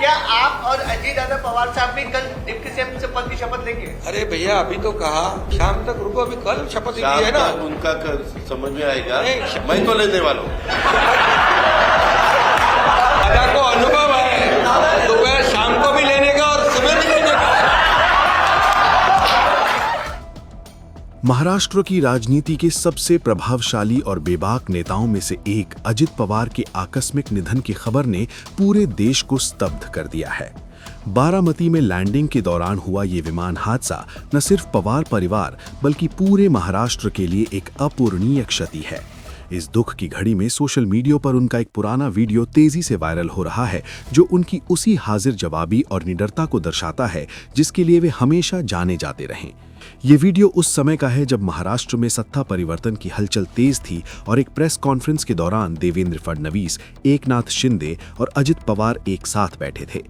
क्या आप और अजीत दादा पवार साहब भी कल डिप्टी सीएम से पद की शपथ लेंगे? अरे भैया अभी तो कहा शाम तक रुको, अभी कल शपथ ली है ना। उनका समझ में आएगा, मैं तो लेने वाला हूँ। दादा को अनुभव है, सुबह शाम को भी लेने का और सुबह भी लेने का। महाराष्ट्र की राजनीति के सबसे प्रभावशाली और बेबाक नेताओं में से एक अजित पवार के आकस्मिक निधन की खबर ने पूरे देश को स्तब्ध कर दिया है। बारामती में लैंडिंग के दौरान हुआ ये विमान हादसा न सिर्फ पवार परिवार बल्कि पूरे महाराष्ट्र के लिए एक अपूरणीय क्षति है। इस दुख की घड़ी में सोशल मीडिया पर उनका एक पुराना वीडियो तेजी से वायरल हो रहा है, जो उनकी उसी हाजिर जवाबी और निडरता को दर्शाता है जिसके लिए वे हमेशा जाने जाते रहे। ये वीडियो उस समय का है जब महाराष्ट्र में सत्ता परिवर्तन की हलचल तेज थी और एक प्रेस कॉन्फ्रेंस के दौरान देवेंद्र फडणवीस, एकनाथ शिंदे और अजित पवार एक साथ बैठे थे।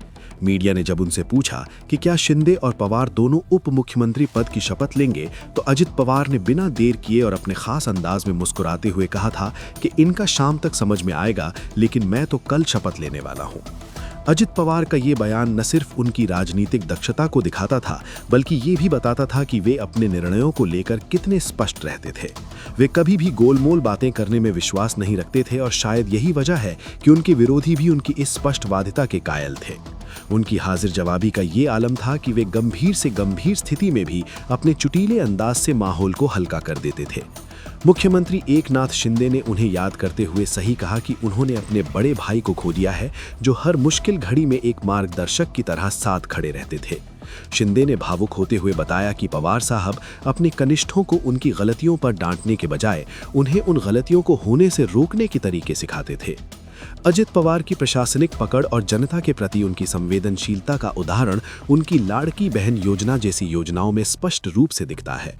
मीडिया ने जब उनसे पूछा कि क्या शिंदे और पवार दोनों उप मुख्यमंत्री पद की शपथ लेंगे, तो अजित पवार ने बिना देर किए और अपने खास अंदाज में मुस्कुराते हुए कहा था कि इनका शाम तक समझ में आएगा, लेकिन मैं तो कल शपथ लेने वाला हूं। अजित पवार का ये बयान न सिर्फ उनकी राजनीतिक दक्षता को दिखाता था, बल्कि ये भी बताता था कि वे अपने निर्णयों को लेकर कितने स्पष्ट रहते थे। वे कभी भी गोलमोल बातें करने में विश्वास नहीं रखते थे और शायद यही वजह है कि उनके विरोधी भी उनकी इस स्पष्टवादिता के कायल थे। उनकी हाजिर जवाबी का ये आलम था कि वे गंभीर से गंभीर स्थिति में भी अपने चुटीले अंदाज से माहौल को हल्का कर देते थे। मुख्यमंत्री एकनाथ शिंदे ने उन्हें याद करते हुए सही कहा कि उन्होंने अपने बड़े भाई को खो दिया है, जो हर मुश्किल घड़ी में एक मार्गदर्शक की तरह साथ खड़े रहते थे। शिंदे ने भावुक होते हुए बताया कि पवार साहब अपने कनिष्ठों को उनकी गलतियों पर डांटने के बजाय उन्हें उन गलतियों को होने से रोकने के तरीके सिखाते थे। अजित पवार की प्रशासनिक पकड़ और जनता के प्रति उनकी संवेदनशीलता का उदाहरण उनकी लाड़की बहन योजना जैसी योजनाओं में स्पष्ट रूप से दिखता है।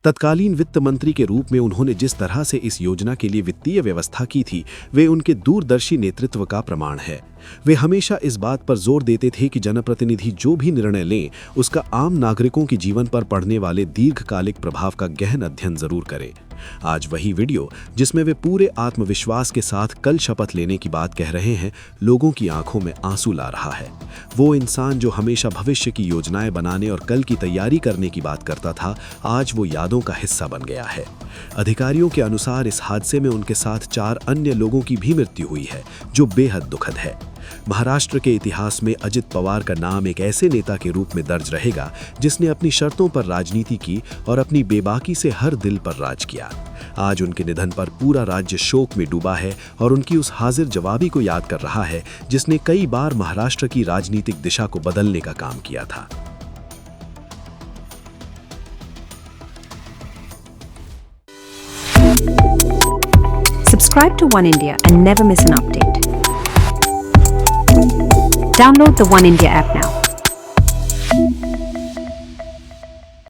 तत्कालीन वित्त मंत्री के रूप में उन्होंने जिस तरह से इस योजना के लिए वित्तीय व्यवस्था की थी, वे उनके दूरदर्शी नेतृत्व का प्रमाण है। वे हमेशा इस बात पर जोर देते थे कि जनप्रतिनिधि जो भी निर्णय लें, उसका आम नागरिकों के जीवन पर पड़ने वाले दीर्घकालिक प्रभाव का गहन अध्ययन जरूर करें। आज वही वीडियो जिसमें वे पूरे आत्मविश्वास के साथ कल शपथ लेने की बात कह रहे हैं, लोगों की आंखों में आंसू ला रहा है। वो इंसान जो हमेशा भविष्य की योजनाएं बनाने और कल की तैयारी करने की बात करता था, आज वो यादों का हिस्सा बन गया है। अधिकारियों के अनुसार इस हादसे में उनके साथ 4 अन्य लोगों की भी मृत्यु हुई है, जो बेहद दुखद है। महाराष्ट्र के इतिहास में अजित पवार का नाम एक ऐसे नेता के रूप में दर्ज रहेगा जिसने अपनी शर्तों पर राजनीति की और अपनी बेबाकी से हर दिल पर राज किया। आज उनके निधन पर पूरा राज्य शोक में डूबा है और उनकी उस हाजिर जवाबी को याद कर रहा है जिसने कई बार महाराष्ट्र की राजनीतिक दिशा को बदलने का काम किया था। Subscribe to One India and never miss an update. Download the One India app now.